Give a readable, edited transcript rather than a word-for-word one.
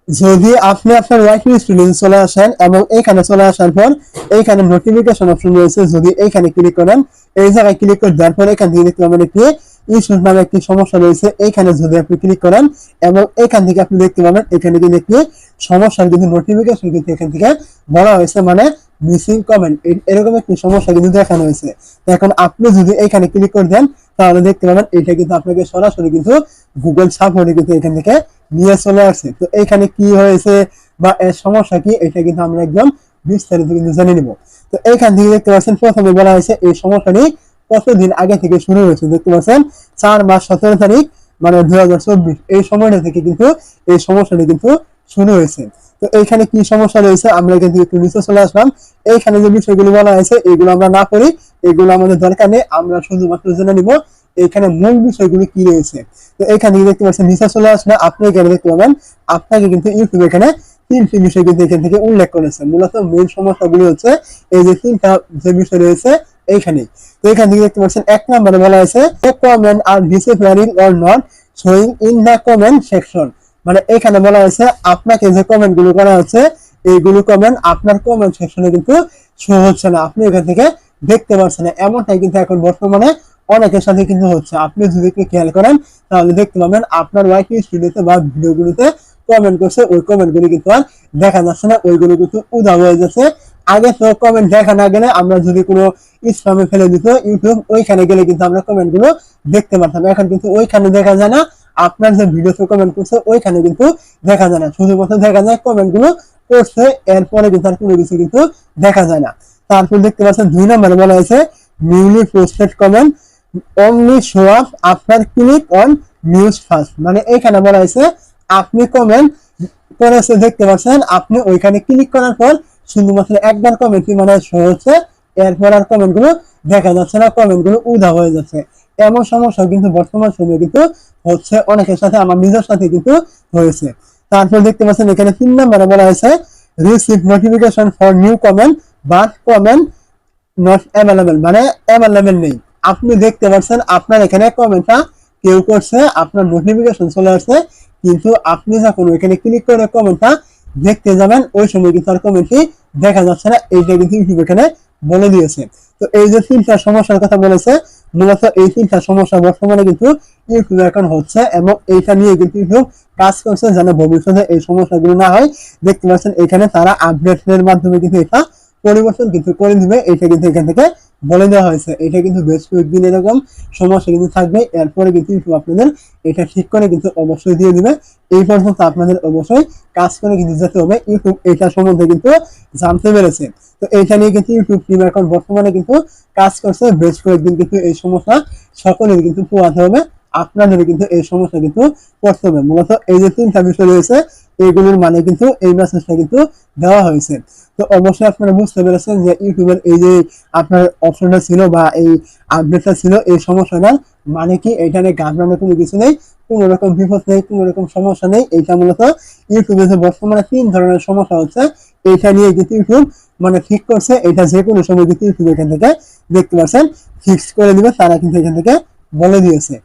যদি আপনি আপনার ওয়াইফাই স্টুডিও চলে আসেন এবং এইখানে চলে আসার পর এইখানে নোটিফিকেশন অপশন রয়েছে, যদি এইখানে ক্লিক করেন, এই জায়গায় ক্লিক করে দেওয়ার পর এখান থেকে দেখতে পাবেন একটি ইস্যুস নামে একটি সমস্যা রয়েছে। এইখানে যদি আপনি ক্লিক করেন এবং এখান থেকে আপনি দেখতে পাবেন এখানে কিন্তু একটি সমস্যার কিন্তু নোটিফিকেশন কিন্তু এখান থেকে বলা হয়েছে, মানে মিসিং কমেন্ট এরকম একটি সমস্যা কিন্তু দেখানো হয়েছে। এখন আপনি যদি এইখানে ক্লিক করে দেন তাহলে দেখতে পাবেন এটা কিন্তু আপনাকে সরাসরি কিন্তু গুগল সাপোর্টে কিন্তু এখান থেকে নিয়ে চলে আসছে। তো এইখানে কি হয়েছে বা এর সমস্যা কি, এটা কিন্তু আমরা একদম বিস্তারিত কিন্তু জেনে নিব। তো এইখান থেকে দেখতে পাচ্ছেন প্রথমে বলা হয়েছে এই সমস্যাটি কতদিন আগে থেকে শুরু হয়েছে। দেখতে পাচ্ছেন 4 মার্চ 17 তারিখ, মানে 2024 এই সময়টা থেকে কিন্তু এই সমস্যাটি কিন্তু শুরু হয়েছে। তো এইখানে কি সমস্যা রয়েছে আমরা এখান থেকে একটু নিচে চলে আসলাম। এইখানে যে বিষয়গুলো বলা হয়েছে এগুলো আমরা না করি, এগুলো আমাদের দরকার নেই, আমরা শুধুমাত্র জেনে নিব এইখানে মূল বিষয়গুলো কি রয়েছে। তো এখানে দেখতে পাচ্ছেন নিচে চলে আসলে আপনি এখানে দেখতে পাবেন আপনাকে কিন্তু ইউটিউব এখানে 3টি বিষয় কিন্তু এখান থেকে উল্লেখ করেছে। মূলত মূল সমস্যাগুলি হচ্ছে এই যে 3টা যে বিষয় রয়েছে এইখানে। তো এখান থেকে দেখতে পাচ্ছেন 1 নম্বরে বলা হয়েছে কমেন্ট আর disappearing or not showing in the comment section. মানে এখানে বলা হয়েছে আপনাকে যে কমেন্ট গুলো করা হচ্ছে এইগুলো কমেন্ট আপনার কমেন্ট সেকশনে কিন্তু শো হচ্ছে না, আপনি এখান থেকে দেখতে পাচ্ছেন না। এমনটাই কিন্তু এখন বর্তমানে অনেকের সাথে কিন্তু হচ্ছে। আপনি যদি একটু খেয়াল করেন তাহলে দেখতে পাবেন আপনার ওয়াইফাই স্টুডিওতে বা ভিডিওগুলোতে কমেন্ট করছে, ওই কমেন্ট গুলি কিন্তু আর দেখা যাচ্ছে না, ওইগুলো কিন্তু উধাও হয়ে যাচ্ছে। আগে তো কমেন্ট দেখা না গেলে আমরা যদি কোনো স্প্যামে ফেলে দিত ইউটিউব, ওইখানে গেলে কিন্তু আমরা কমেন্ট গুলো দেখতে পারতাম। এখন কিন্তু ওইখানে দেখা যায় না, আপনার যে ভিডিওতে কমেন্ট করছে ওইখানে কিন্তু দেখা যায় না, শুধুমাত্র দেখা যায় কমেন্ট গুলো করছে, এরপরে কিন্তু আর কোনো কিছু কিন্তু দেখা যায় না। তারপর দেখতে পাচ্ছেন 2 নম্বরে বলা হয়েছে newly posted comment only show up after click on news first. মানে এখানে বলা হয়েছে আপনি কমেন্ট করেছে দেখতে পাচ্ছেন, আপনি ওইখানে ক্লিক করার পর শুধুমাত্র একবার কমেন্টই মানে শো হচ্ছে, এরপর আর কমেন্ট গুলো দেখা যাচ্ছে না, কমেন্ট গুলো উধাও হয়ে যাচ্ছে। এমন সমস্যা কিন্তু বর্তমান সময়ে কিন্তু হচ্ছে অনেকের সাথে, আমার নিজের সাথে কিন্তু হয়েছে। তারপর দেখতে পাচ্ছেন এখানে 3 নম্বরে বলা হয়েছে receive notification for new comment but comment not available. মানে অ্যাভেলেবল নেই, আপনি দেখতে পাচ্ছেন আপনার এখানে কমেন্টটা কেউ করছে, আপনার নোটিফিকেশন চলে আসছে, কিন্তু আপনি যখন ওইখানে ক্লিক করে কমেন্টটা দেখতে যাবেন ওই সময় কিন্তু আর কমেন্টটি দেখা যাচ্ছে না, এইটা কিন্তু ইউটিউব এখানে বলে দিয়েছে। তো এই যে 3টা সমস্যার কথা বলেছে, মূলত এই 3টা সমস্যা বর্তমানে কিন্তু ইউটিউবে এখন হচ্ছে এবং এইটা নিয়ে কিন্তু ইউটিউব কাজ করছে যেন ভবিষ্যতে এই সমস্যাগুলো না হয়। দেখতে পাচ্ছেন এখানে তারা আপডেটের মাধ্যমে কিন্তু এটা পরিবর্তন কিন্তু করে দিবে, এটা কিন্তু এখান থেকে বলে দেওয়া হয়েছে। এটা কিন্তু বেশ কয়েকদিন এরকম সমস্যা কিন্তু থাকবে, এরপরে কিন্তু ইউটিউব আপনাদের এটা ঠিক করে কিন্তু অবশ্যই দিয়ে দিবে। এই পর্যন্ত আপনাদের অবশ্যই কাজ করে কিন্তু যেতে হবে। ইউটিউব এটা সম্বন্ধে কিন্তু জানতে পেরেছে। তো এইটা নিয়ে কিন্তু ইউটিউব টিম এখন বর্তমানে কিন্তু কাজ করছে, বেশ কয়েকদিন কিন্তু এই সমস্যা সকলের কিন্তু পোয়াতে হবে, আপনাদের কিন্তু এই সমস্যা কিন্তু করতে হবে। মূলত এই যে 3টা বিষয় রয়েছে এইগুলোর মানে কিন্তু এই মেসেজটা কিন্তু দেওয়া হয়েছে। তো অবশ্যই আপনারা বুঝতে পেরেছেন যে ইউটিউবের এই যে আপনার অপশনটা ছিল বা এই আপডেটটা ছিল এই সমস্যাটার মানে কি, এটা নিয়ে ঘাবড়ানোর কোনো কিছু নেই, কোনো রকম বিপদ নেই, কোনো রকম সমস্যা নেই। এইটা মূলত ইউটিউবে যে বর্তমানে 3 ধরনের সমস্যা হচ্ছে এইটা নিয়ে কিন্তু ইউটিউব মানে ঠিক করছে, এটা যে কোনো সময় কিন্তু ইউটিউব এখান থেকে দেখতে পাচ্ছেন ফিক্স করে দিবে, তারা কিন্তু এখান থেকে বলে দিয়েছে।